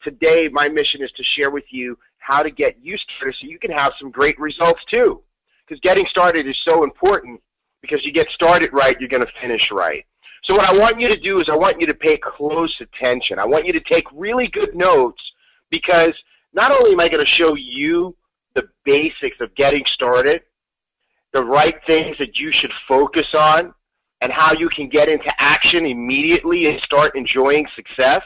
today my mission is to share with you how to get you started so you can have some great results too. Because getting started is so important, because you get started right, you're going to finish right. So what I want you to do is I want you to pay close attention. I want you to take really good notes, because not only am I going to show you the basics of getting started, the right things that you should focus on, and how you can get into action immediately and start enjoying success,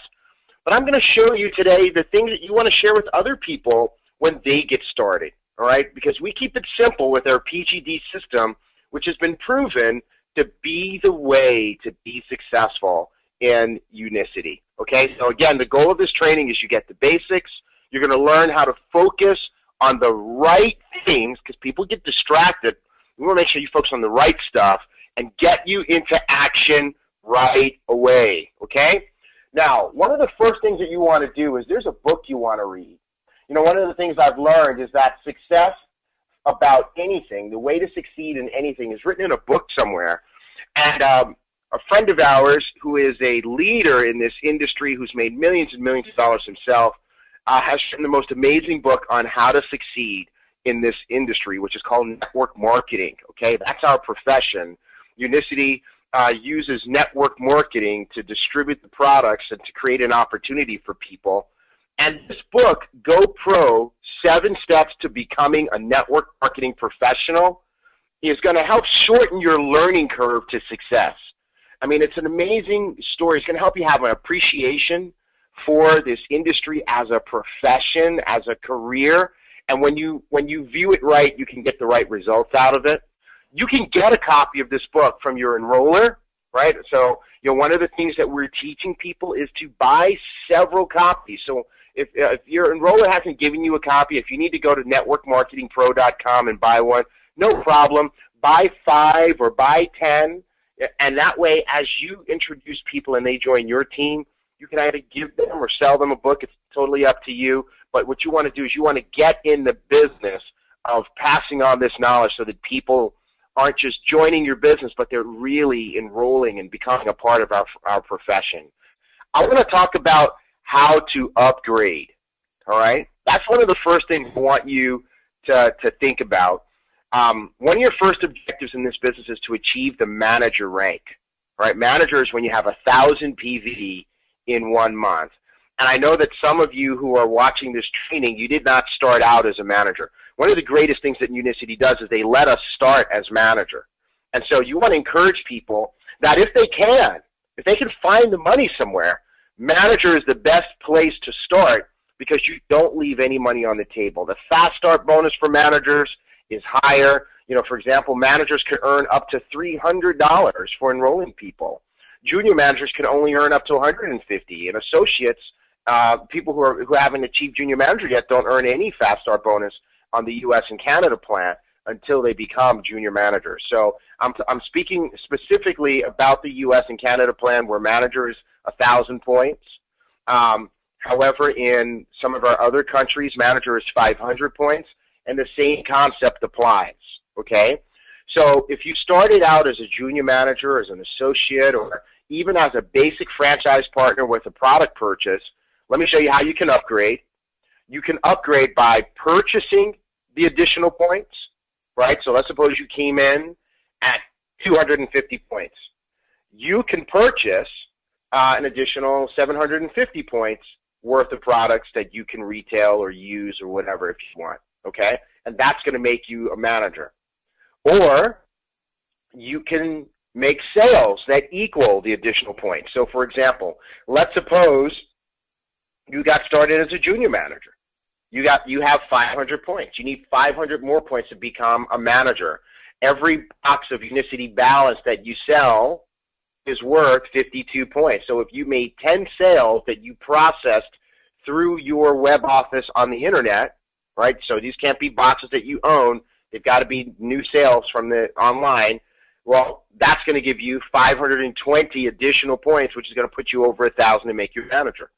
but I'm going to show you today the things that you want to share with other people when they get started, all right? Because we keep it simple with our PGD system, which has been proven to be the way to be successful in Unicity, okay? So again, the goal of this training is you get the basics. You're going to learn how to focus on the right things, because people get distracted. We want to make sure you focus on the right stuff and get you into action right away, okay? Now, one of the first things that you want to do is there's a book you want to read. You know, one of the things I've learned is that success about anything, the way to succeed in anything, is written in a book somewhere. And a friend of ours who is a leader in this industry, who's made millions and millions of dollars himself, has written the most amazing book on how to succeed in this industry, which is called network marketing, okay? That's our profession. Unicity uses network marketing to distribute the products and to create an opportunity for people. And this book, Go Pro, 7 Steps to Becoming a Network Marketing Professional, is going to help shorten your learning curve to success. I mean, it's an amazing story. It's going to help you have an appreciation for this industry as a profession, as a career. And when you view it right, you can get the right results out of it. You can get a copy of this book from your enroller, right? So, you know, one of the things that we're teaching people is to buy several copies. So if your enroller hasn't given you a copy, if you need to go to networkmarketingpro.com and buy one, no problem. Buy 5 or buy 10, and that way, as you introduce people and they join your team, you can either give them or sell them a book. It's totally up to you. But what you want to do is you want to get in the business of passing on this knowledge so that people aren't just joining your business, but they're really enrolling and becoming a part of our profession. I want to talk about how to upgrade, all right? That's one of the first things I want you to think about. One of your first objectives in this business is to achieve the manager rank, all right? Manager is when you have 1,000 PV in 1 month. And I know that some of you who are watching this training, you did not start out as a manager. One of the greatest things that Unicity does is they let us start as manager. And so you want to encourage people that if they can find the money somewhere, manager is the best place to start, because you don't leave any money on the table. The fast start bonus for managers is higher. You know, for example, managers can earn up to $300 for enrolling people. Junior managers can only earn up to $150, and associates, people who haven't achieved junior manager yet, don't earn any fast start bonus on the U.S. and Canada plan until they become junior managers. So I'm speaking specifically about the U.S. and Canada plan, where manager is 1,000 points. However, in some of our other countries, manager is 500 points, and the same concept applies, okay? So if you started out as a junior manager, as an associate, or even as a basic franchise partner with a product purchase, let me show you how you can upgrade. You can upgrade by purchasing the additional points, right? So let's suppose you came in at 250 points. You can purchase an additional 750 points worth of products that you can retail or use or whatever if you want, okay? And that's going to make you a manager. Or you can make sales that equal the additional points. So, for example, let's suppose you got started as a junior manager. You have 500 points. You need 500 more points to become a manager. Every box of Unicity Balance that you sell is worth 52 points. So if you made 10 sales that you processed through your web office on the internet, right? So these can't be boxes that you own. They've got to be new sales from the online. Well, that's going to give you 520 additional points, which is going to put you over 1,000 and make you a manager.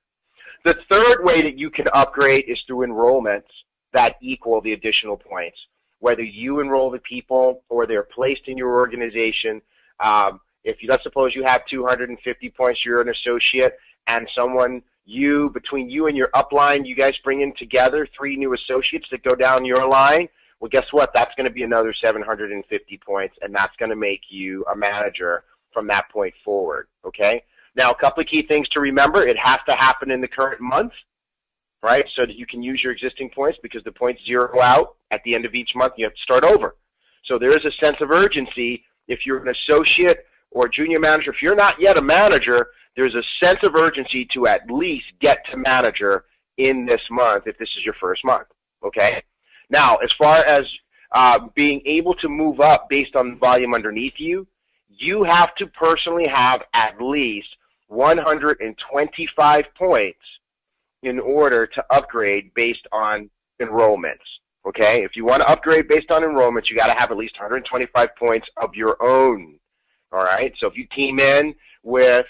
The third way that you can upgrade is through enrollments that equal the additional points. Whether you enroll the people or they're placed in your organization, let's suppose you have 250 points, you're an associate, and between you and your upline, you guys bring in together 3 new associates that go down your line, well, guess what? That's going to be another 750 points, and that's going to make you a manager from that point forward, okay? Now, a couple of key things to remember. It has to happen in the current month, right, so that you can use your existing points, because the points zero out at the end of each month. You have to start over. So there is a sense of urgency. If you're an associate or junior manager, if you're not yet a manager, there's a sense of urgency to at least get to manager in this month if this is your first month, okay? Now, as far as being able to move up based on the volume underneath you, you have to personally have at least 125 points in order to upgrade based on enrollments, okay? If you want to upgrade based on enrollments, you got to have at least 125 points of your own, all right? So if you team in with,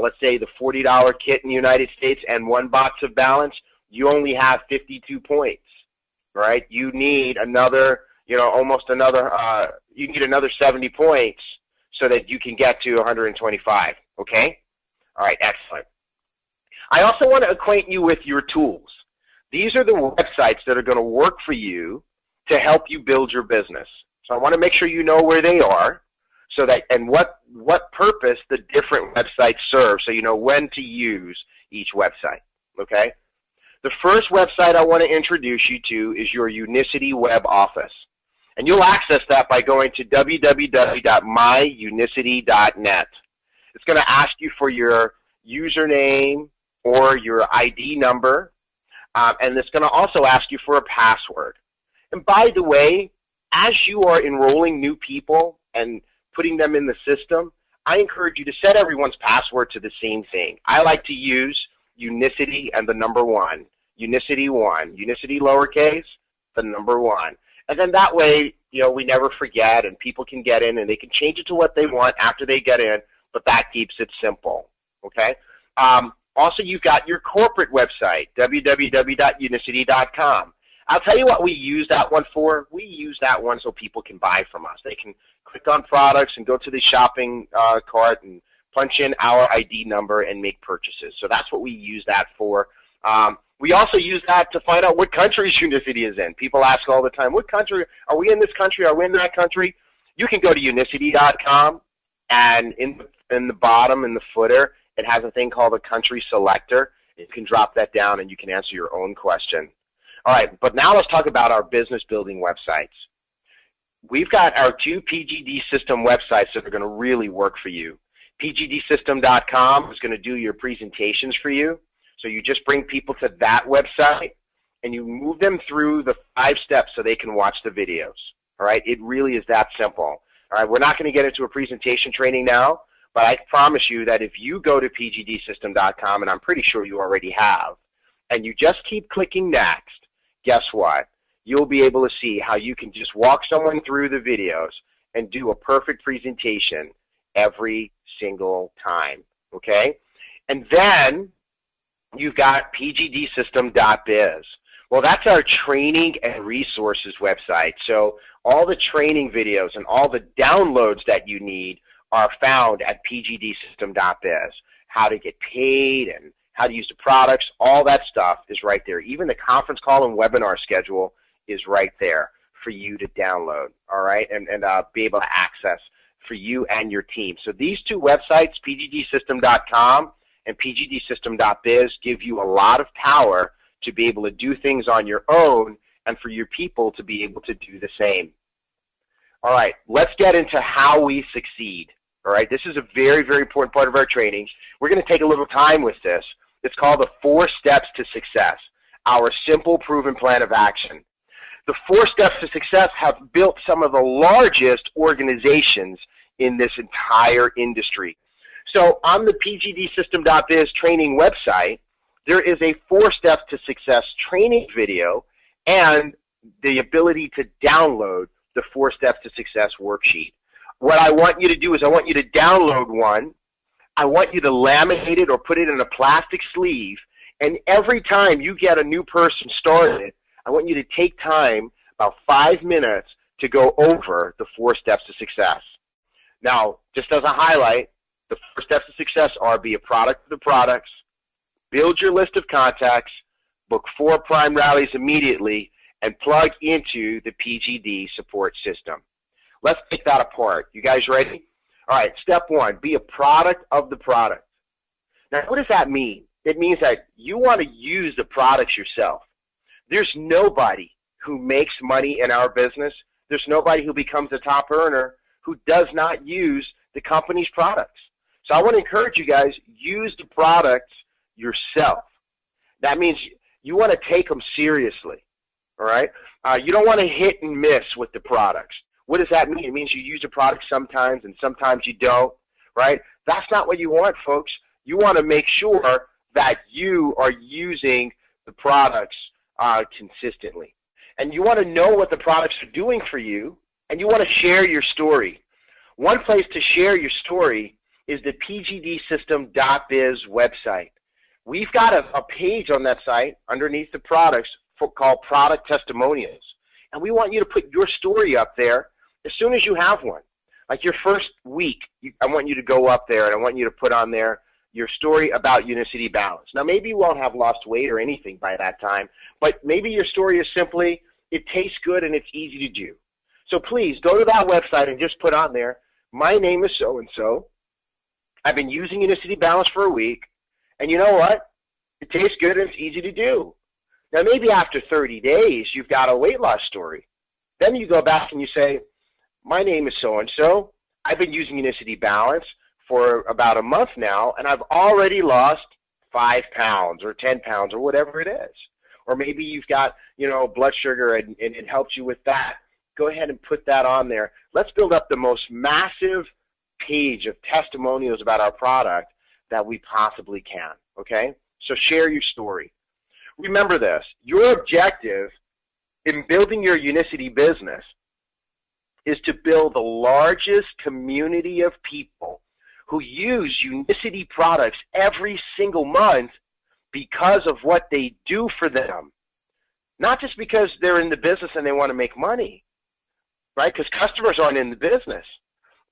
let's say, the $40 kit in the United States and 1 box of balance, you only have 52 points, right? You need another, you need another 70 points so that you can get to 125, okay? All right, excellent. I also want to acquaint you with your tools. These are the websites that are going to work for you to help you build your business. So I want to make sure you know where they are, so that, and what purpose the different websites serve, so you know when to use each website, okay? The first website I want to introduce you to is your Unicity web office. And you'll access that by going to www.myunicity.net. It's going to ask you for your username or your ID number, and it's going to also ask you for a password. And by the way, as you are enrolling new people and putting them in the system, I encourage you to set everyone's password to the same thing. I like to use Unicity and the number 1. Unicity 1. Unicity lowercase, the number 1. And then that way, we never forget, and people can get in, and they can change it to what they want after they get in, but that keeps it simple, okay? Also, you've got your corporate website, www.unicity.com. I'll tell you what we use that one for. We use that one so people can buy from us. They can click on products and go to the shopping cart and punch in our ID number and make purchases. So that's what we use that for. We also use that to find out what countries Unicity is in. People ask all the time, what country, are we in this country, are we in that country? You can go to unicity.com, and in the bottom, in the footer, it has a thing called a country selector. You can drop that down and you can answer your own question. All right, but now let's talk about our business building websites. We've got our 2 PGD system websites that are going to really work for you. PGDsystem.com is going to do your presentations for you. So you just bring people to that website and you move them through the 5 steps so they can watch the videos. All right, it really is that simple. All right, we're not going to get into a presentation training now, but I promise you that if you go to PGDsystem.com, and I'm pretty sure you already have, and you just keep clicking next, guess what? You'll be able to see how you can just walk someone through the videos and do a perfect presentation every single time, okay? And then you've got pgdsystem.biz. Well, that's our training and resources website. So all the training videos and all the downloads that you need are found at pgdsystem.biz. How to get paid and how to use the products, all that stuff is right there. Even the conference call and webinar schedule is right there for you to download, all right, and be able to access for you and your team. So these 2 websites, pgdsystem.com and pgdsystem.biz, give you a lot of power to be able to do things on your own and for your people to be able to do the same. All right, let's get into how we succeed. All right, this is a very, very important part of our training. We're going to take a little time with this. It's called the 4 steps to success, our simple, proven plan of action. The 4 steps to success have built some of the largest organizations in this entire industry. So on the pgdsystem.biz training website, there is a 4 steps to success training video and the ability to download the 4 steps to success worksheet. What I want you to do is I want you to download one. I want you to laminate it or put it in a plastic sleeve, and every time you get a new person started, I want you to take time, about 5 minutes, to go over the 4 steps to success. Now, just as a highlight, the 4 steps to success are: be a product of the products, build your list of contacts, book 4 prime rallies immediately, and plug into the PGD support system. Let's take that apart. You guys ready? All right, step 1, be a product of the product. Now, what does that mean? It means that you want to use the products yourself. There's nobody who makes money in our business. There's nobody who becomes a top earner who does not use the company's products. So I want to encourage you guys, use the products yourself. That means you want to take them seriously, all right? You don't want to hit and miss with the products. What does that mean? It means you use the product sometimes and sometimes you don't, right? That's not what you want, folks. You want to make sure that you are using the products consistently. And you want to know what the products are doing for you, and you want to share your story. One place to share your story is the pgdsystem.biz website. We've got a page on that site underneath the products called Product Testimonials. And we want you to put your story up there as soon as you have one. Like your first week, I want you to go up there and I want you to put on there your story about Unicity Balance. Now, maybe you won't have lost weight or anything by that time, but maybe your story is simply, it tastes good and it's easy to do. So please go to that website and just put on there, my name is so-and-so. I've been using Unicity Balance for a week, and you know what? It tastes good and it's easy to do. Now, maybe after 30 days, you've got a weight loss story. Then you go back and you say, my name is so-and-so. I've been using Unicity Balance for about a month now, and I've already lost 5 pounds or 10 pounds or whatever it is. Or maybe you've got, blood sugar and it helps you with that. Go ahead and put that on there. Let's build up the most massive page of testimonials about our product that we possibly can, okay? So share your story. Remember this, your objective in building your Unicity business is to build the largest community of people who use Unicity products every single month because of what they do for them. Not just because they're in the business and they want to make money, right? Because customers aren't in the business.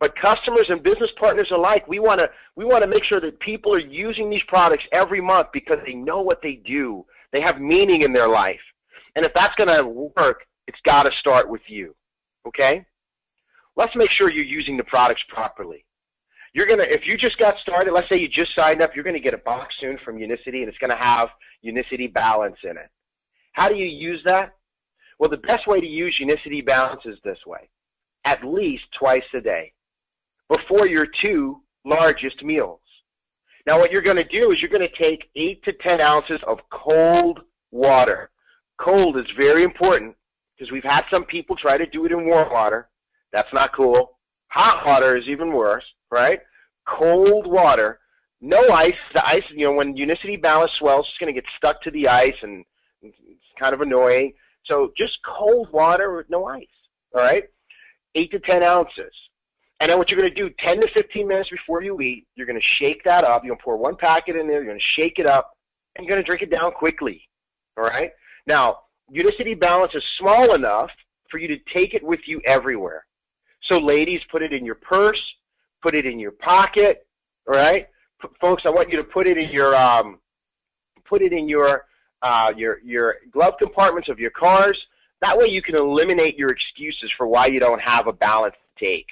But customers and business partners alike, we want to make sure that people are using these products every month because they know what they do. They have meaning in their life. And if that's going to work, it's got to start with you, okay? Let's make sure you're using the products properly. If you just got started, let's say you just signed up, you're going to get a box soon from Unicity, and it's going to have Unicity Balance in it. How do you use that? Well, the best way to use Unicity Balance is this way, at least twice a day, before your 2 largest meals. Now, what you're going to do is you're going to take 8 to 10 ounces of cold water. Cold is very important because we've had some people try to do it in warm water. That's not cool. Hot water is even worse, right? Cold water, no ice. The ice, when Unicity Balance swells, it's going to get stuck to the ice, and it's kind of annoying. So just cold water with no ice, all right? 8 to 10 ounces. And then what you're going to do, 10 to 15 minutes before you eat, you're going to shake that up. You're going to pour 1 packet in there. You're going to shake it up, and you're going to drink it down quickly, all right? Now, Unicity Balance is small enough for you to take it with you everywhere. So ladies, put it in your purse, put it in your pocket, all right? Folks, I want you to put it in your glove compartments of your cars. That way you can eliminate your excuses for why you don't have a balance to take.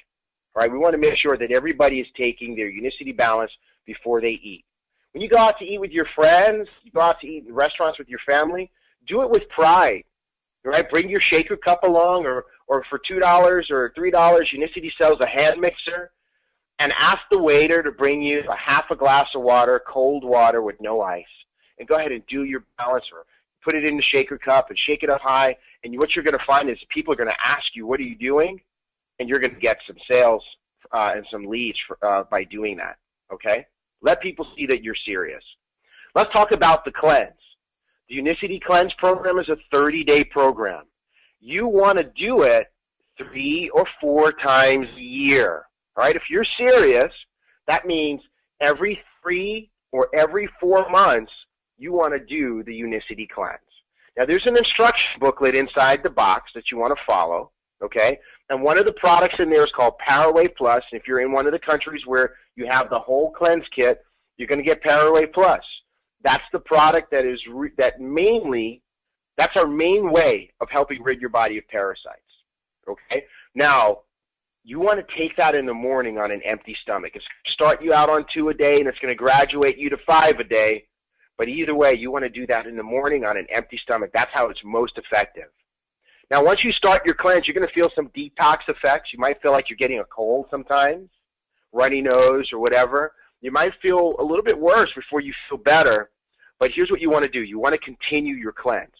All right? We want to make sure that everybody is taking their Unicity Balance before they eat. When you go out to eat with your friends, you go out to eat in restaurants with your family, do it with pride. All right? Bring your shaker cup along, or for $2 or $3, Unicity sells a hand mixer, and ask the waiter to bring you a half a glass of water, cold water with no ice. And go ahead and do your balance, or put it in the shaker cup and shake it up high. And what you're going to find is people are going to ask you, what are you doing? And you're going to get some sales and some leads by doing that, okay? Let people see that you're serious. Let's talk about the cleanse. The Unicity Cleanse program is a 30-day program. You want to do it 3 or 4 times a year. All right? If you're serious, that means every 3 or every 4 months, you want to do the Unicity Cleanse. Now, there's an instruction booklet inside the box that you want to follow, okay? And one of the products in there is called Powerway Plus. And if you're in one of the countries where you have the whole cleanse kit, you're going to get Powerway Plus. That's the product that is that's our main way of helping rid your body of parasites. Okay? Now, you want to take that in the morning on an empty stomach. It's going to start you out on 2 a day, and it's going to graduate you to 5 a day. But either way, you want to do that in the morning on an empty stomach. That's how it's most effective. Now, once you start your cleanse, you're going to feel some detox effects. You might feel like you're getting a cold sometimes, runny nose or whatever. You might feel a little bit worse before you feel better. But here's what you want to do. You want to continue your cleanse.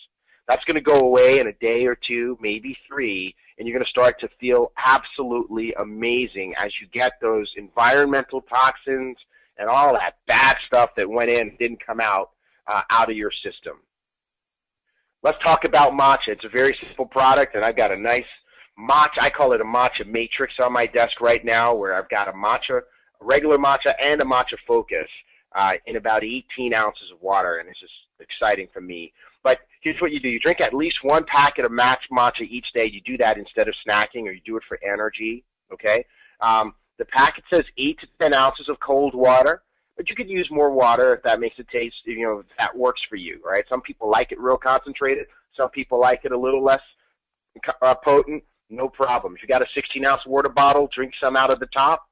That's going to go away in a day or 2, maybe 3, and you're going to start to feel absolutely amazing as you get those environmental toxins and all that bad stuff that went in and didn't come out of your system. Let's talk about matcha. It's a very simple product, and I've got a nice matcha. I call it a matcha matrix on my desk right now, where I've got a regular matcha and a matcha focus in about 18 ounces of water, and it's just exciting for me. But here's what you do. You drink at least 1 packet of matcha each day. You do that instead of snacking, or you do it for energy, okay? The packet says 8 to 10 ounces of cold water, but you could use more water if that makes it taste, if that works for you, right? Some people like it real concentrated. Some people like it a little less potent. No problem. If you got a 16-ounce water bottle, drink some out of the top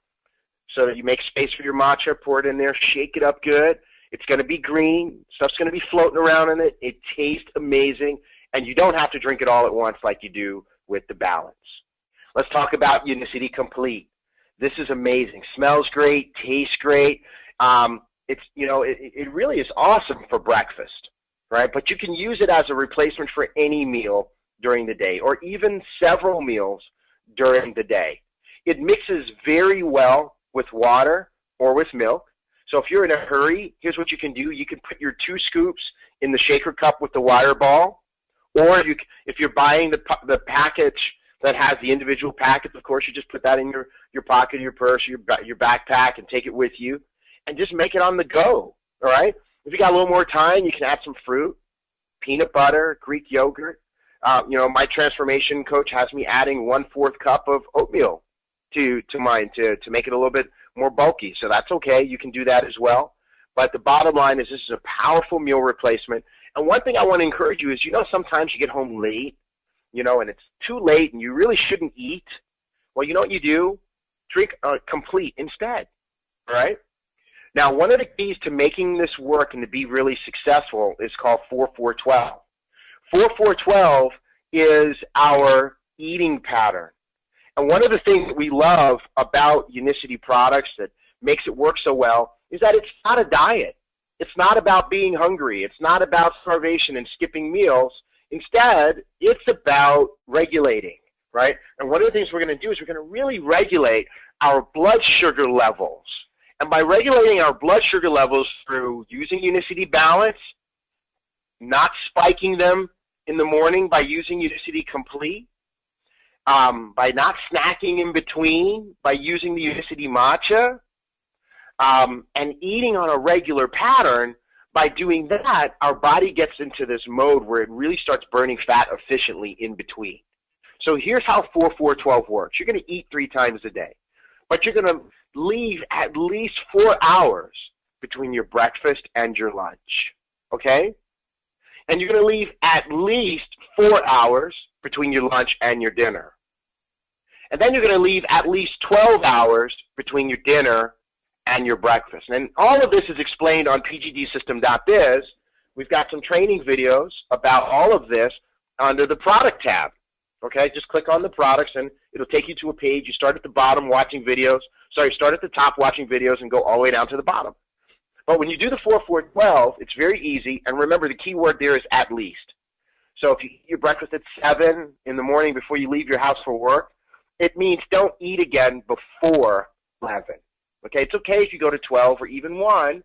so that you make space for your matcha. Pour it in there. Shake it up good. It's going to be green. Stuff's going to be floating around in it. It tastes amazing, and you don't have to drink it all at once like you do with the balance. Let's talk about Unicity Complete. This is amazing. Smells great. Tastes great. It really is awesome for breakfast, right? But you can use it as a replacement for any meal during the day, or even several meals during the day. It mixes very well with water or with milk. So if you're in a hurry, here's what you can do. You can put your 2 scoops in the shaker cup with the wire ball, or if you're buying the package that has the individual packets, of course, you just put that in your pocket, your purse, your backpack, and take it with you, and just make it on the go, all right? If you got a little more time, you can add some fruit, peanut butter, Greek yogurt. My transformation coach has me adding 1/4 cup of oatmeal to mine to make it a little bit more bulky. So that's okay. You can do that as well. But the bottom line is this is a powerful meal replacement. And one thing I want to encourage you is, sometimes you get home late, and it's too late and you really shouldn't eat. Well, you know what you do? Drink Complete instead, all right? Now, one of the keys to making this work and to be really successful is called 4-4-12. 4-4-12 is our eating pattern. And one of the things that we love about Unicity products that makes it work so well is that it's not a diet. It's not about being hungry. It's not about starvation and skipping meals. Instead, it's about regulating, right? And one of the things we're going to do is we're going to really regulate our blood sugar levels. And by regulating our blood sugar levels through using Unicity Balance, not spiking them in the morning by using Unicity Complete, by not snacking in between, by using the Unicity Matcha, and eating on a regular pattern, by doing that, our body gets into this mode where it really starts burning fat efficiently in between. So here's how 4-4-12 works. You're going to eat 3 times a day, but you're going to leave at least 4 hours between your breakfast and your lunch, okay? And you're going to leave at least 4 hours between your lunch and your dinner. And then you're going to leave at least 12 hours between your dinner and your breakfast. And all of this is explained on pgdsystem.biz. We've got some training videos about all of this under the product tab. Okay, just click on the products and it'll take you to a page. You start at the bottom watching videos. Sorry, start at the top watching videos and go all the way down to the bottom. But when you do the 4-4-12, it's very easy. And remember, the key word there is at least. So if you eat your breakfast at 7 in the morning before you leave your house for work, it means don't eat again before 11. Okay, it's okay if you go to 12 or even 1,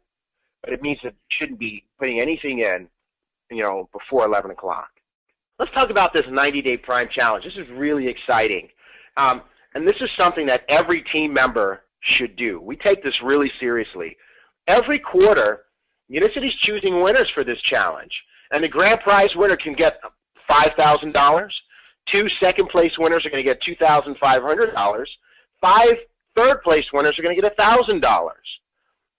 but it means that you shouldn't be putting anything in, before 11 o'clock. Let's talk about this 90-day Prime Challenge. This is really exciting. And this is something that every team member should do. We take this really seriously. Every quarter, Unicity's choosing winners for this challenge. And the grand prize winner can get $5,000. 2 second-place winners are going to get $2,500. 5 third-place winners are going to get $1,000.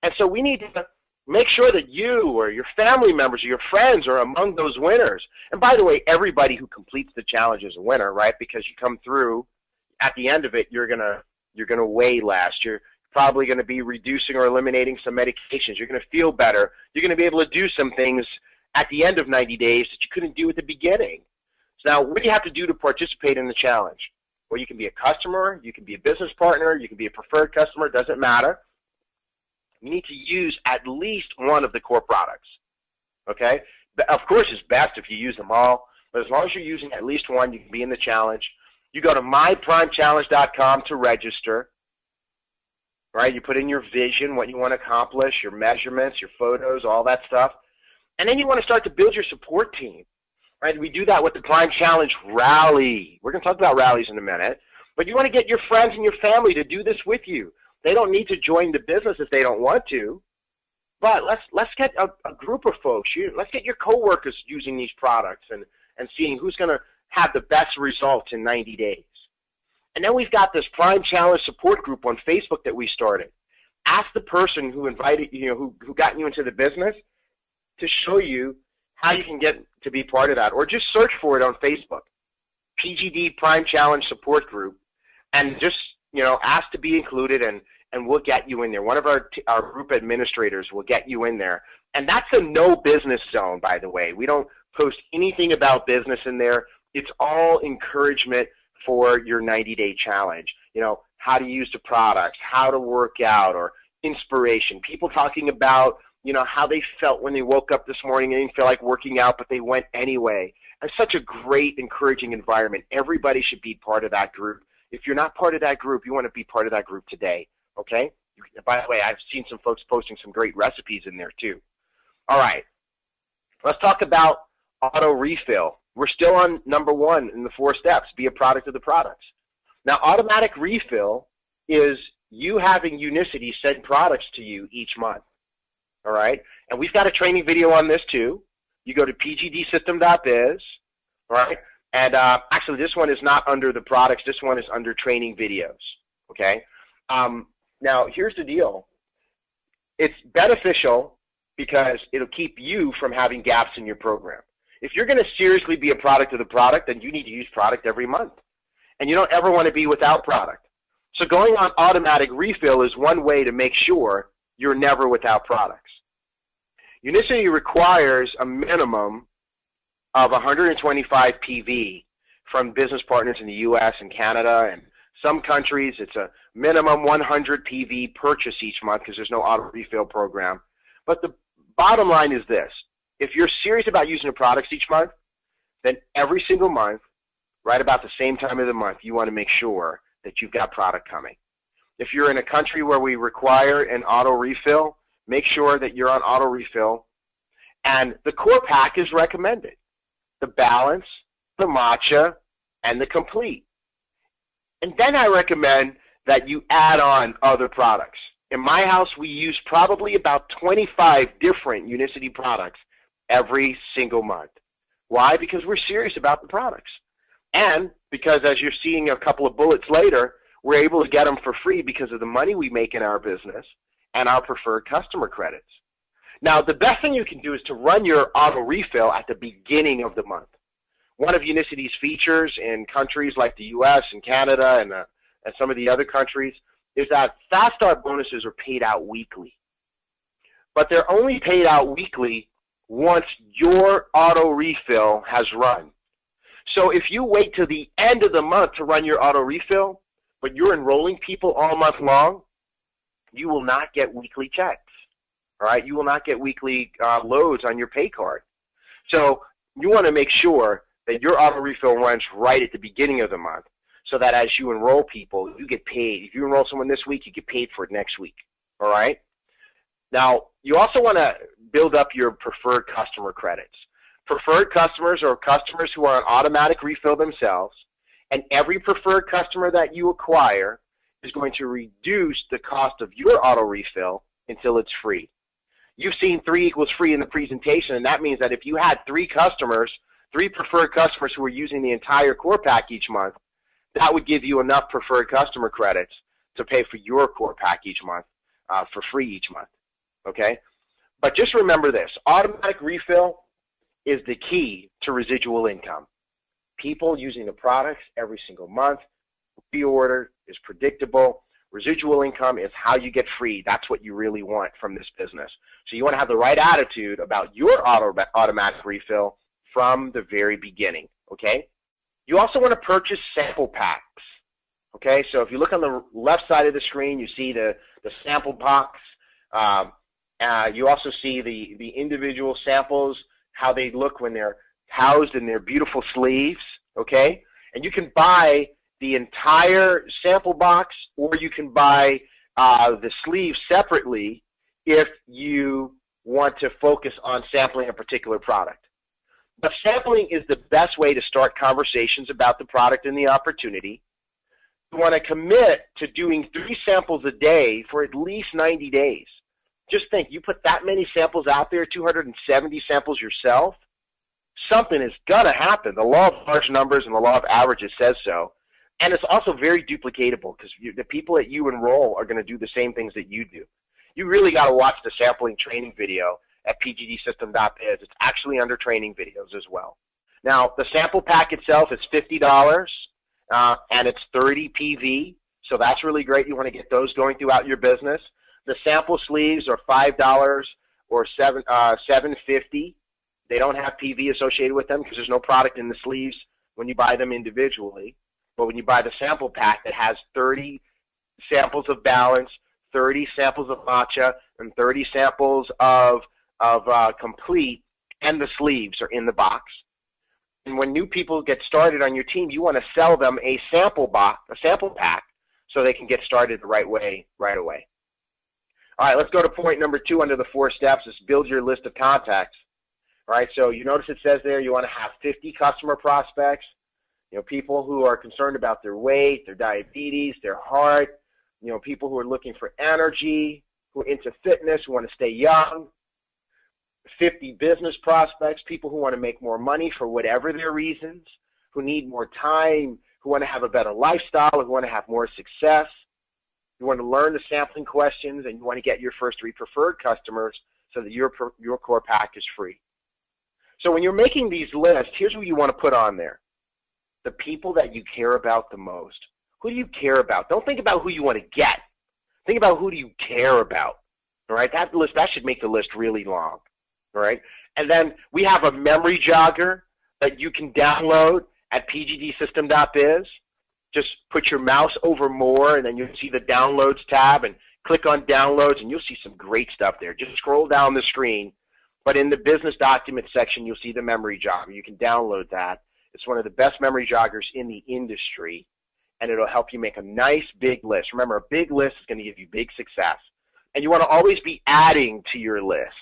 And so we need to make sure that you or your family members or your friends are among those winners. And by the way, everybody who completes the challenge is a winner, right? Because you come through, at the end of it, you're gonna weigh less. You're probably going to be reducing or eliminating some medications. You're going to feel better. You're going to be able to do some things at the end of 90 days that you couldn't do at the beginning. So now, what do you have to do to participate in the challenge? Well, you can be a customer, you can be a business partner, you can be a preferred customer, it doesn't matter. You need to use at least one of the core products, okay? Of course, it's best if you use them all, but as long as you're using at least one, you can be in the challenge. You go to myprimechallenge.com to register, right? You put in your vision, what you want to accomplish, your measurements, your photos, all that stuff. And then you want to start to build your support team, right? We do that with the Prime Challenge Rally. We're going to talk about rallies in a minute. But you want to get your friends and your family to do this with you. They don't need to join the business if they don't want to. But let's get a group of folks. Let's get your coworkers using these products and seeing who's going to have the best results in 90 days. And then we've got this Prime Challenge support group on Facebook that we started. Ask the person who invited you, who got you into the business, to show you how you can get to be part of that. Or just search for it on Facebook, PGD Prime Challenge Support Group, and just ask to be included, and we'll get you in there. One of our group administrators will get you in there. And that's a no business zone, by the way. We don't post anything about business in there. It's all encouragement for your 90-day challenge. How to use the products, how to work out, or inspiration. People talking about, how they felt when they woke up this morning and didn't feel like working out, but they went anyway. It's such a great, encouraging environment. Everybody should be part of that group. If you're not part of that group, you want to be part of that group today, okay? By the way, I've seen some folks posting some great recipes in there too. All right, let's talk about auto refill. We're still on number 1 in the 4 steps, be a product of the products. Now, automatic refill is you having Unicity send products to you each month, all right? And we've got a training video on this too. You go to pgdsystem.biz, all right? And actually, this one is not under the products. This one is under training videos, okay? Now, here's the deal. It's beneficial because it'll keep you from having gaps in your program. If you're going to seriously be a product of the product, then you need to use product every month. And you don't ever want to be without product. So going on automatic refill is one way to make sure you're never without products. Unicity requires a minimum of 125 PV from business partners in the U.S. and Canada, and some countries it's a minimum 100 PV purchase each month because there's no auto refill program. But the bottom line is this. If you're serious about using the products each month, then every single month, right about the same time of the month, you want to make sure that you've got product coming. If you're in a country where we require an auto refill, make sure that you're on auto refill. And the core pack is recommended. The balance, the matcha, and the complete. And then I recommend that you add on other products. In my house, we use probably about 25 different Unicity products every single month. Why? Because we're serious about the products. And because, as you're seeing a couple of bullets later, we're able to get them for free because of the money we make in our business and our preferred customer credits. Now, the best thing you can do is to run your auto refill at the beginning of the month. One of Unicity's features in countries like the U.S. and Canada and some of the other countries is that Fast Start bonuses are paid out weekly. But they're only paid out weekly once your auto refill has run. So if you wait till the end of the month to run your auto refill, but you're enrolling people all month long, you will not get weekly checks. All right, you will not get weekly loads on your pay card. So you want to make sure that your auto refill runs right at the beginning of the month so that as you enroll people, you get paid. If you enroll someone this week, you get paid for it next week. All right? Now, you also want to build up your preferred customer credits. Preferred customers are customers who are on automatic refill themselves, and every preferred customer that you acquire is going to reduce the cost of your auto refill until it's free. You've seen 3 equals free in the presentation, and that means that if you had 3 customers, 3 preferred customers who were using the entire core pack each month, that would give you enough preferred customer credits to pay for your core pack each month for free each month, okay? But just remember this, automatic refill is the key to residual income. People using the products every single month, reorder is predictable. Residual income is how you get free. That's what you really want from this business. So you want to have the right attitude about your automatic refill from the very beginning, okay? You also want to purchase sample packs, okay? So if you look on the left side of the screen, you see the sample box. You also see the individual samples, how they look when they're housed in their beautiful sleeves, okay? And you can buy the entire sample box, or you can buy the sleeves separately if you want to focus on sampling a particular product. But sampling is the best way to start conversations about the product and the opportunity. You want to commit to doing 3 samples a day for at least 90 days. Just think, you put that many samples out there, 270 samples yourself, something is going to happen. The law of large numbers and the law of averages says so. And it's also very duplicatable because the people that you enroll are going to do the same things that you do. You really got to watch the sampling training video at pgdsystem.biz. It's actually under training videos as well. Now, the sample pack itself is $50, and it's 30 PV, so that's really great. You want to get those going throughout your business. The sample sleeves are $5 or $7.50. They don't have PV associated with them because there's no product in the sleeves when you buy them individually. But when you buy the sample pack that has 30 samples of Balance, 30 samples of Matcha, and 30 samples of Complete, and the sleeves are in the box. And when new people get started on your team, you want to sell them a sample box, a sample pack, so they can get started the right way, right away. All right, let's go to point number 2 under the 4 steps is build your list of contacts. All right, so you notice it says there you want to have 50 customer prospects. You know, people who are concerned about their weight, their diabetes, their heart, you know, people who are looking for energy, who are into fitness, who want to stay young. 50 business prospects, people who want to make more money for whatever their reasons, who need more time, who want to have a better lifestyle, who want to have more success. You want to learn the sampling questions, and you want to get your first 3 preferred customers so that your core pack is free. So when you're making these lists, here's what you want to put on there. The people that you care about the most. Who do you care about? Don't think about who you want to get. Think about who do you care about. All right, that should make the list really long. All right, and then we have a memory jogger that you can download at pgdsystem.biz. Just put your mouse over more, and then you'll see the downloads tab, and click on downloads, and you'll see some great stuff there. Just scroll down the screen, but in the business document section, you'll see the memory jogger. You can download that. It's one of the best memory joggers in the industry, and it'll help you make a nice big list. Remember, a big list is going to give you big success, and you want to always be adding to your list.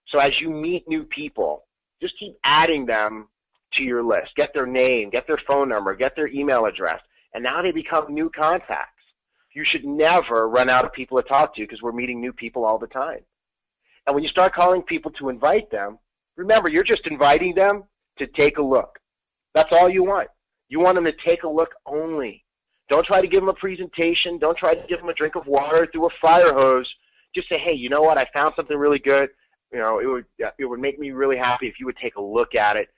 So as you meet new people, just keep adding them to your list. Get their name, get their phone number, get their email address, and now they become new contacts. You should never run out of people to talk to because we're meeting new people all the time. And when you start calling people to invite them, remember, you're just inviting them to take a look. That's all you want. You want them to take a look only. Don't try to give them a presentation. Don't try to give them a drink of water through a fire hose. Just say, hey, you know what? I found something really good. You know, it would make me really happy if you would take a look at it.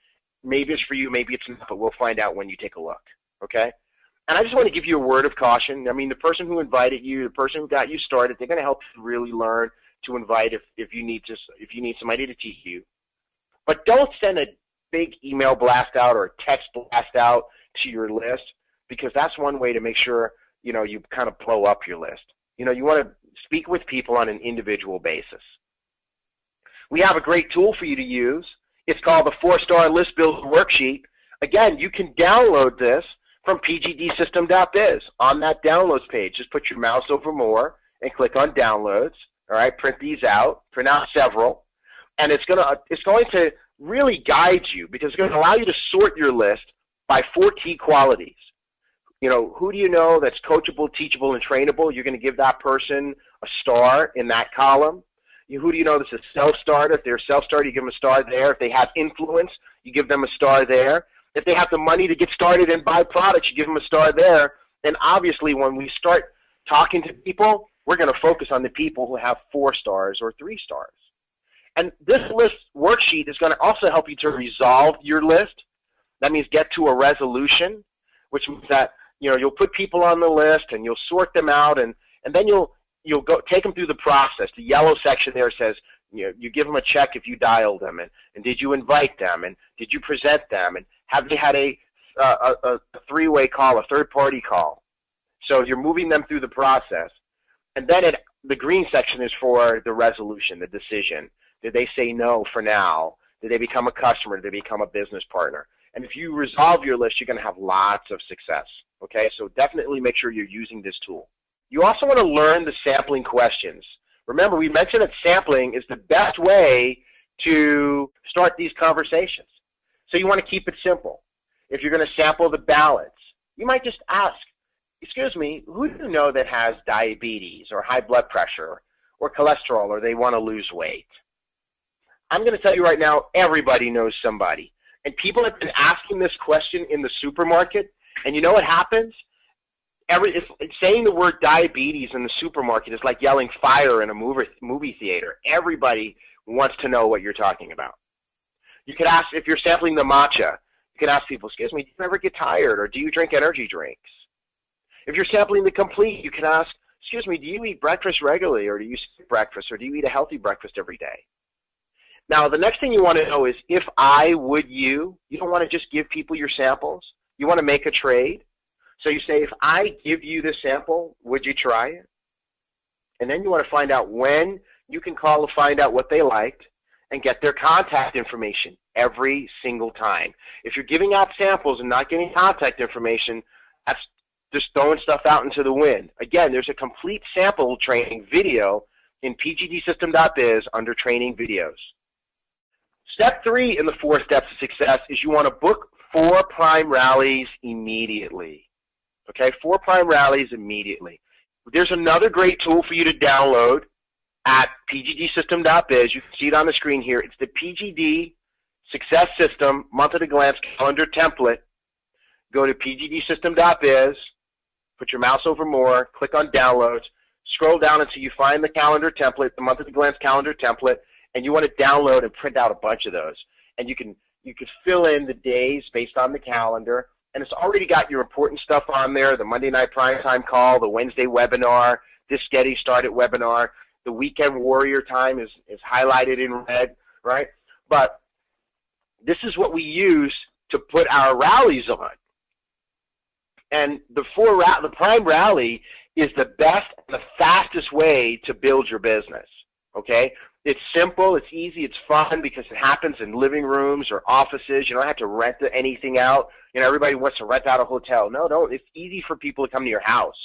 Maybe it's for you, maybe it's not, but we'll find out when you take a look, okay? And I just want to give you a word of caution. I mean, the person who invited you, the person who got you started, they're going to help you really learn to invite if you need somebody to teach you. But don't send a big email blast out or a text blast out to your list, because that's one way to make sure, you know, you kind of blow up your list. You know, you want to speak with people on an individual basis. We have a great tool for you to use. It's called the 4-Star List Builder Worksheet. Again, you can download this from pgdsystem.biz. On that downloads page, just put your mouse over more and click on downloads. All right, print these out, print out several, and it's going to really guide you, because it's going to allow you to sort your list by 4 key qualities. You know, who do you know that's coachable, teachable, and trainable? You're going to give that person a star in that column. Who do you know that's a self-starter? If they're a self-starter, you give them a star there. If they have influence, you give them a star there. If they have the money to get started and buy products, you give them a star there. And obviously, when we start talking to people, we're going to focus on the people who have 4 stars or 3 stars. And this list worksheet is going to also help you to resolve your list. That means get to a resolution, which means that you'll put people on the list and you'll sort them out, and then you'll go take them through the process. The yellow section there says you give them a check if you dialed them, and did you invite them, and did you present them, and have they had a three-way call, a third-party call. So you're moving them through the process. And then the green section is for the resolution, the decision. Did they say no for now? Did they become a customer? Did they become a business partner? And if you resolve your list, you're going to have lots of success. Okay, so definitely make sure you're using this tool. You also want to learn the sampling questions. Remember, we mentioned that sampling is the best way to start these conversations. So you want to keep it simple. If you're going to sample the ballots, you might just ask, excuse me, who do you know that has diabetes or high blood pressure or cholesterol, or they want to lose weight? I'm going to tell you right now, everybody knows somebody. And people have been asking this question in the supermarket, and you know what happens? Saying the word diabetes in the supermarket is like yelling fire in a movie theater. Everybody wants to know what you're talking about. You could ask, if you're sampling the matcha, you can ask people, excuse me, do you ever get tired, or do you drink energy drinks? If you're sampling the complete, you can ask, excuse me, do you eat breakfast regularly, or do you skip breakfast, or do you eat a healthy breakfast every day? Now, the next thing you want to know is, if I, would you don't want to just give people your samples. You want to make a trade. So you say, if I give you this sample, would you try it? And then you want to find out when you can call to find out what they liked and get their contact information every single time. If you're giving out samples and not getting contact information, that's just throwing stuff out into the wind. Again, there's a complete sample training video in pgdsystem.biz under training videos. Step 3 in the 4 steps of success is you want to book 4 prime rallies immediately. Okay, 4 prime rallies immediately. There's another great tool for you to download at pgdsystem.biz. You can see it on the screen here. It's the PGD Success System month-at-a-glance calendar template. Go to pgdsystem.biz, put your mouse over more, click on downloads, scroll down until you find the calendar template, the month-at-a-glance calendar template, and you want to download and print out a bunch of those. And you can fill in the days based on the calendar, and it's already got your important stuff on there, the Monday night primetime call, the Wednesday webinar, this Getting Started webinar, the weekend warrior time is highlighted in red, right? But this is what we use to put our rallies on. And the prime rally is the best and the fastest way to build your business, okay? It's simple, it's easy, it's fun because it happens in living rooms or offices. You don't have to rent anything out. Everybody wants to rent out a hotel. No, it's easy for people to come to your house.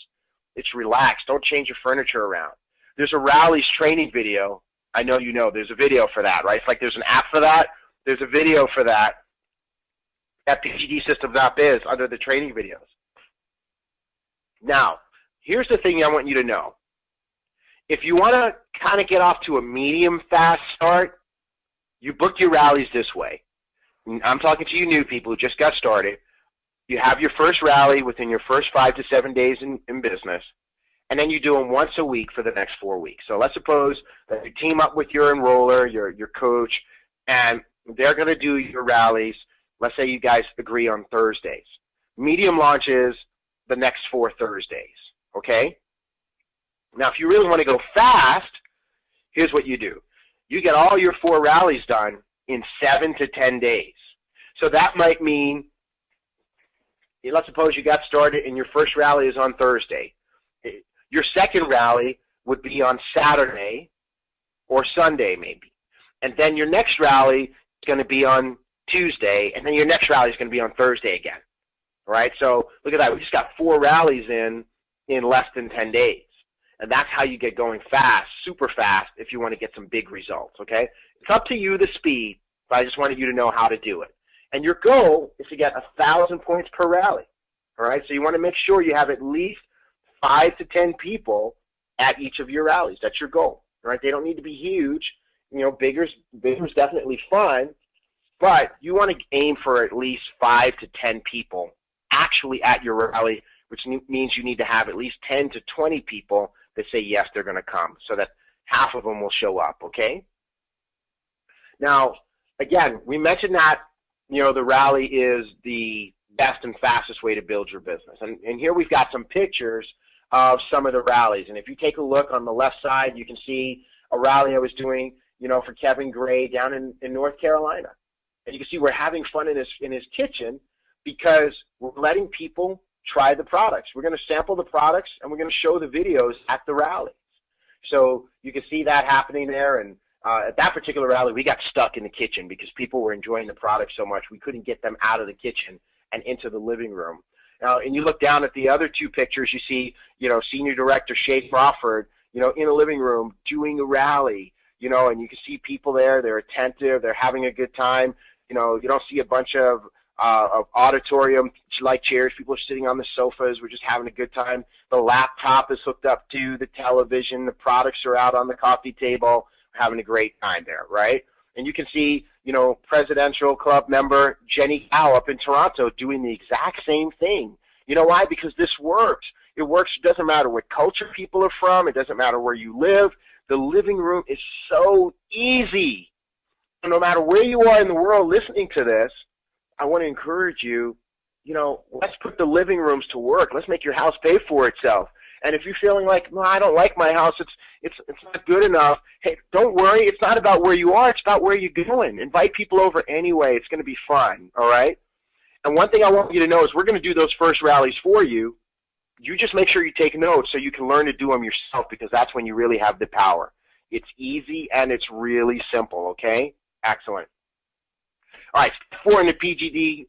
It's relaxed. Don't change your furniture around. There's a rallies training video. I know you know there's a video for that, right? It's like there's an app for that. There's a video for that at pgdsystem.biz under the training videos. Now, here's the thing I want you to know. If you want to kind of get off to a medium fast start, you book your rallies this way. I'm talking to you new people who just got started. You have your first rally within your first 5 to 7 days in business, and then you do them once a week for the next 4 weeks. So let's suppose that you team up with your enroller, your coach, and they're going to do your rallies. Let's say you guys agree on Thursdays. Medium launches the next 4 Thursdays, okay? Now, if you really want to go fast, here's what you do. You get all your 4 rallies done in 7 to 10 days. So that might mean, let's suppose you got started and your first rally is on Thursday. Your second rally would be on Saturday or Sunday maybe. And then your next rally is going to be on Tuesday, and then your next rally is going to be on Thursday again. All right? So look at that. We just got 4 rallies in less than 10 days. And that's how you get going fast, super fast, if you want to get some big results, okay? It's up to you, the speed, but I just wanted you to know how to do it. And your goal is to get 1,000 points per rally, all right? So you want to make sure you have at least 5 to 10 people at each of your rallies. That's your goal, all right? They don't need to be huge. Bigger's definitely fun, but you want to aim for at least 5 to 10 people actually at your rally, which means you need to have at least 10 to 20 people that say yes, they're going to come, so that half of them will show up, okay? Now, again, we mentioned that, the rally is the best and fastest way to build your business. And here we've got some pictures of some of the rallies. And if you take a look on the left side, you can see a rally I was doing, for Kevin Gray down in North Carolina. And you can see we're having fun in his kitchen because we're letting people try the products. We're going to sample the products, and we're going to show the videos at the rallies. So you can see that happening there. And at that particular rally, we got stuck in the kitchen because people were enjoying the product so much we couldn't get them out of the kitchen and into the living room. Now, and you look down at the other two pictures, you see, Senior Director Shay Crawford, in a living room doing a rally, and you can see people there. They're attentive. They're having a good time. You don't see a bunch of auditorium-like chairs. People are sitting on the sofas. We're just having a good time. The laptop is hooked up to the television. The products are out on the coffee table. We're having a great time there, right? And you can see, Presidential Club member Jenny Gallup in Toronto doing the exact same thing. You know why? Because this works. It works. It doesn't matter what culture people are from. It doesn't matter where you live. The living room is so easy. And no matter where you are in the world listening to this, I want to encourage you, let's put the living rooms to work. Let's make your house pay for itself. And if you're feeling like, no, I don't like my house, it's not good enough, hey, don't worry. It's not about where you are. It's about where you're going. Invite people over anyway. It's going to be fun, all right? And one thing I want you to know is we're going to do those first rallies for you. You just make sure you take notes so you can learn to do them yourself, because that's when you really have the power. It's easy and it's really simple, okay? Excellent. All right, step 4 in the PGD,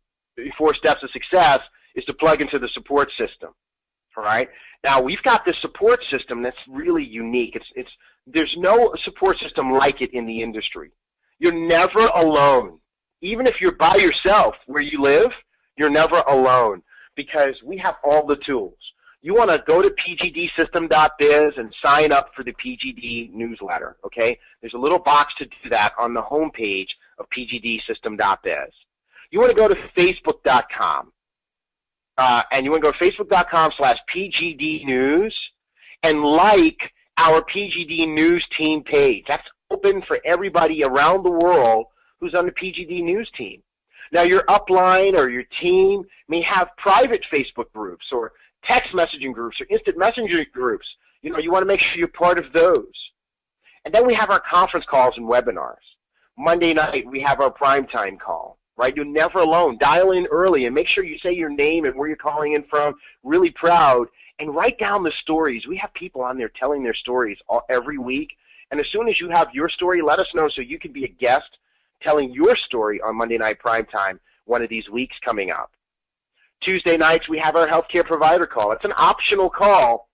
4 steps of success, is to plug into the support system. All right. Now we've got this support system that's really unique. There's no support system like it in the industry. You're never alone. Even if you're by yourself where you live, you're never alone because we have all the tools. You want to go to pgdsystem.biz and sign up for the PGD newsletter. Okay. There's a little box to do that on the homepage of pgdsystem.biz. You want to go to facebook.com. And you want to go to facebook.com/PGDnews and like our PGD News team page. That's open for everybody around the world who's on the PGD News team. Now, your upline or your team may have private Facebook groups or text messaging groups or instant messenger groups. You want to make sure you're part of those. And then we have our conference calls and webinars. Monday night, we have our primetime call. Right? You're never alone. Dial in early and make sure you say your name and where you're calling in from, really proud, and write down the stories. We have people on there telling their stories every week, and as soon as you have your story, let us know so you can be a guest telling your story on Monday Night Primetime one of these weeks coming up. Tuesday nights, we have our healthcare provider call. It's an optional call,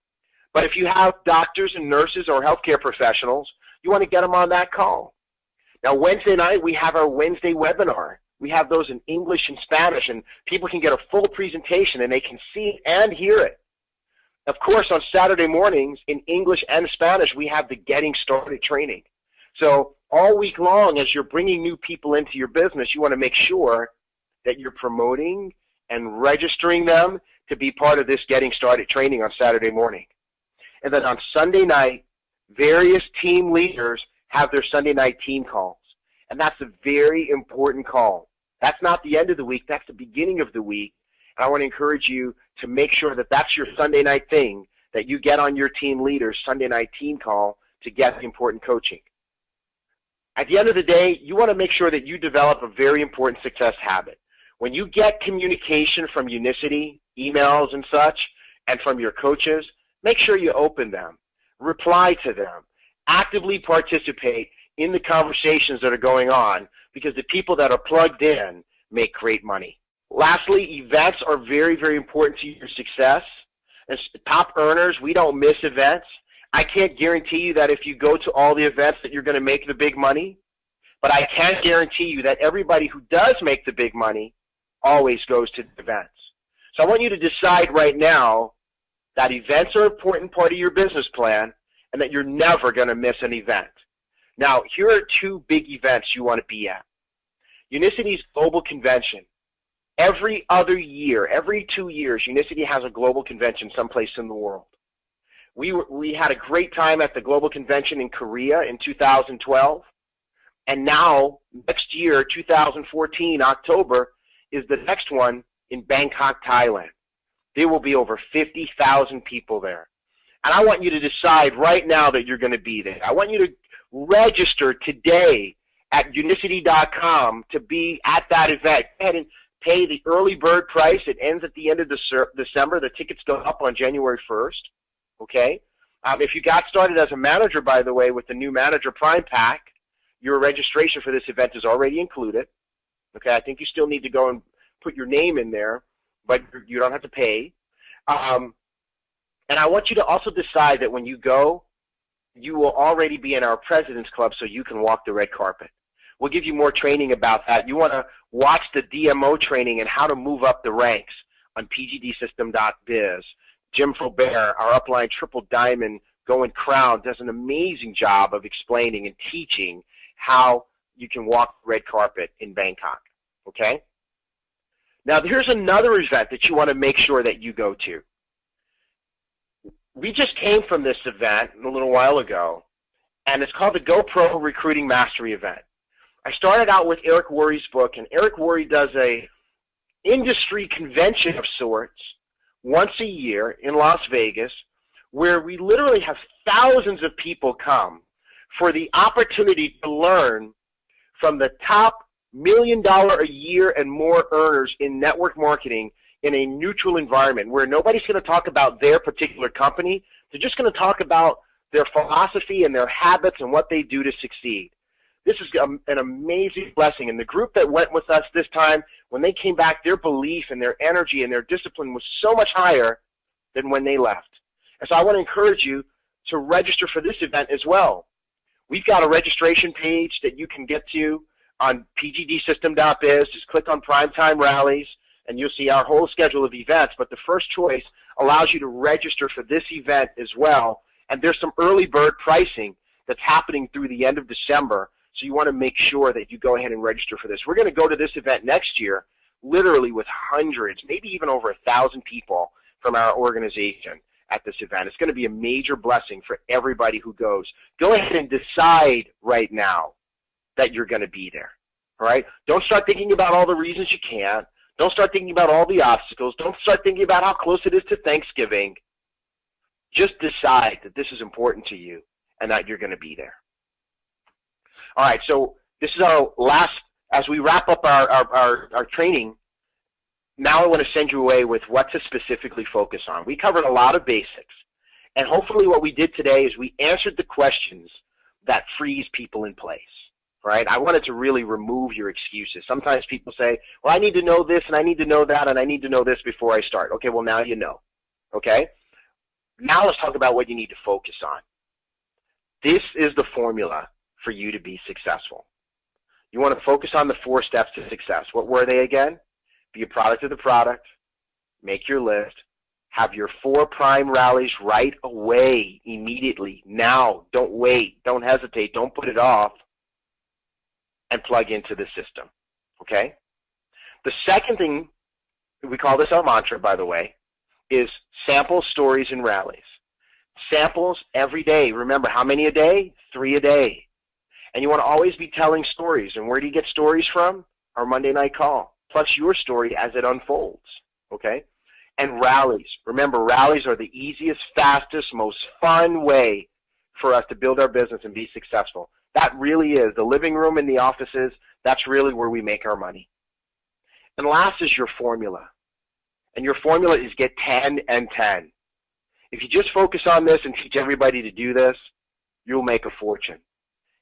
but if you have doctors and nurses or healthcare professionals, you want to get them on that call. Now, Wednesday night, we have our Wednesday webinar. We have those in English and Spanish, and people can get a full presentation, and they can see and hear it. Of course, on Saturday mornings, in English and Spanish, we have the Getting Started training. So all week long, as you're bringing new people into your business, you want to make sure that you're promoting and registering them to be part of this Getting Started training on Saturday morning. And then on Sunday night, various team leaders have their Sunday night team calls. And that's a very important call. That's not the end of the week. That's the beginning of the week. And I want to encourage you to make sure that that's your Sunday night thing, that you get on your team leader's Sunday night team call to get the important coaching. At the end of the day, you want to make sure that you develop a very important success habit. When you get communication from Unicity, emails and such, and from your coaches, make sure you open them, reply to them, actively participate in the conversations that are going on, because the people that are plugged in make great money. Lastly, events are very, very important to your success. As top earners, we don't miss events. I can't guarantee you that if you go to all the events that you're going to make the big money, but I can guarantee you that everybody who does make the big money always goes to the events. So I want you to decide right now that events are an important part of your business plan and that you're never going to miss an event. Now, here are two big events you want to be at. Unicity's Global Convention. Every other year, every 2 years, Unicity has a global convention someplace in the world. We had a great time at the Global Convention in Korea in 2012. And now, next year, 2014, October, is the next one in Bangkok, Thailand. There will be over 50,000 people there. And I want you to decide right now that you're going to be there. I want you to register today at Unicity.com to be at that event. Go ahead and pay the early bird price. It ends at the end of December. The tickets go up on January 1st. Okay? If you got started as a manager, by the way, with the new Manager Prime Pack, your registration for this event is already included. Okay? I think you still need to go and put your name in there, but you don't have to pay. And I want you to also decide that when you go, you will already be in our President's Club so you can walk the red carpet. We'll give you more training about that. You want to watch the DMO training and how to move up the ranks on pgdsystem.biz. Jim Faubert, our upline triple diamond going crown, does an amazing job of explaining and teaching how you can walk the red carpet in Bangkok. Okay? Now, here's another event that you want to make sure that you go to. We just came from this event a little while ago, and it's called the GoPro Recruiting Mastery event. I started out with Eric Worre's book, and Eric Worre does a industry convention of sorts once a year in Las Vegas, where we literally have thousands of people come for the opportunity to learn from the top $1 million a year and more earners in network marketing in a neutral environment where nobody's going to talk about their particular company. They're just going to talk about their philosophy and their habits and what they do to succeed. This is an amazing blessing. And the group that went with us this time, when they came back, their belief and their energy and their discipline was so much higher than when they left. And so I want to encourage you to register for this event as well. We've got a registration page that you can get to on pgdsystem.biz. Just click on Primetime Rallies, and you'll see our whole schedule of events. But the first choice allows you to register for this event as well. And there's some early bird pricing that's happening through the end of December. So you want to make sure that you go ahead and register for this. We're going to go to this event next year, literally with hundreds, maybe even over 1,000 people from our organization at this event. It's going to be a major blessing for everybody who goes. Go ahead and decide right now that you're going to be there. All right? Don't start thinking about all the reasons you can't. Don't start thinking about all the obstacles. Don't start thinking about how close it is to Thanksgiving. Just decide that this is important to you and that you're going to be there. All right, so this is our last, as we wrap up our training, now I want to send you away with what to specifically focus on. We covered a lot of basics, and hopefully what we did today is we answered the questions that freeze people in place, right? I wanted to really remove your excuses. Sometimes people say, well, I need to know this, and I need to know that, and I need to know this before I start. Okay, well, now you know, okay? Now let's talk about what you need to focus on. This is the formula for you to be successful. You want to focus on the 4 steps to success. What were they again? Be a product of the product, make your list, have your 4 prime rallies right away, immediately, now. Don't wait, don't hesitate, don't put it off, and plug into the system, okay? The second thing, we call this our mantra, by the way, is sample stories and rallies. Samples every day. Remember, how many a day? 3 a day. And you want to always be telling stories. And where do you get stories from? Our Monday night call, plus your story as it unfolds, okay? And rallies. Remember, rallies are the easiest, fastest, most fun way for us to build our business and be successful. That really is. The living room and the offices, that's really where we make our money. And last is your formula. And your formula is get 10 and 10. If you just focus on this and teach everybody to do this, you'll make a fortune.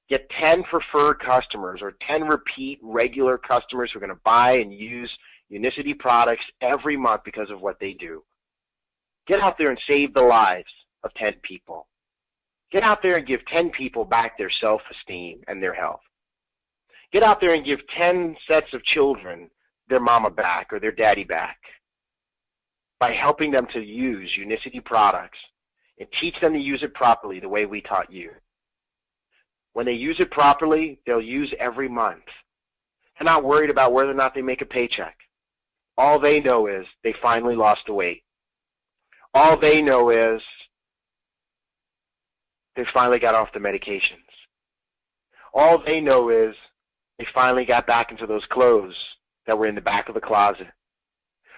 Get 10 preferred customers or 10 repeat regular customers who are going to buy and use Unicity products every month because of what they do. Get out there and save the lives of 10 people. Get out there and give 10 people back their self-esteem and their health. Get out there and give 10 sets of children their mama back or their daddy back by helping them to use Unicity products and teach them to use it properly the way we taught you. When they use it properly, they'll use every month. They're not worried about whether or not they make a paycheck. All they know is they finally lost the weight. All they know is they finally got off the medications. All they know is they finally got back into those clothes that were in the back of the closet.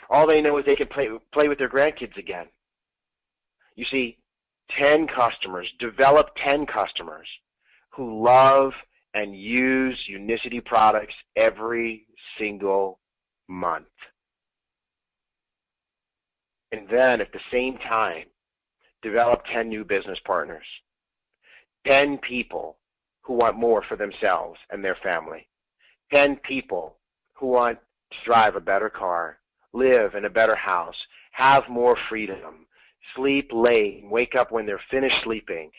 All they know is they can play with their grandkids again. You see, 10 customers, develop 10 customers who love and use Unicity products every single month. And then at the same time, develop 10 new business partners. 10 people who want more for themselves and their family. 10 people who want to drive a better car, live in a better house, have more freedom, sleep late, wake up when they're finished sleeping,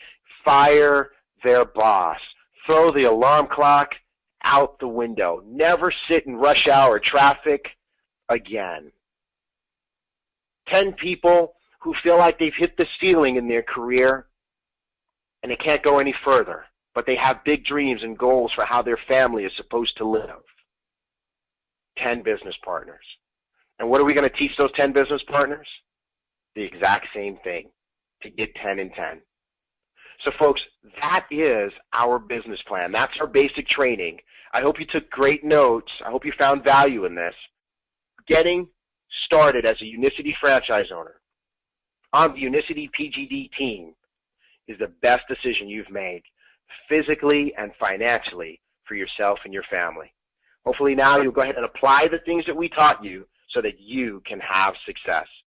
fire their boss, throw the alarm clock out the window, never sit in rush hour traffic again. 10 people who feel like they've hit the ceiling in their career and they can't go any further, but they have big dreams and goals for how their family is supposed to live. 10 business partners. And what are we going to teach those 10 business partners? The exact same thing, to get 10 and 10. So folks, that is our business plan. That's our basic training. I hope you took great notes. I hope you found value in this. Getting started as a Unicity franchise owner on the Unicity PGD team is the best decision you've made, physically and financially, for yourself and your family. Hopefully now you'll go ahead and apply the things that we taught you so that you can have success.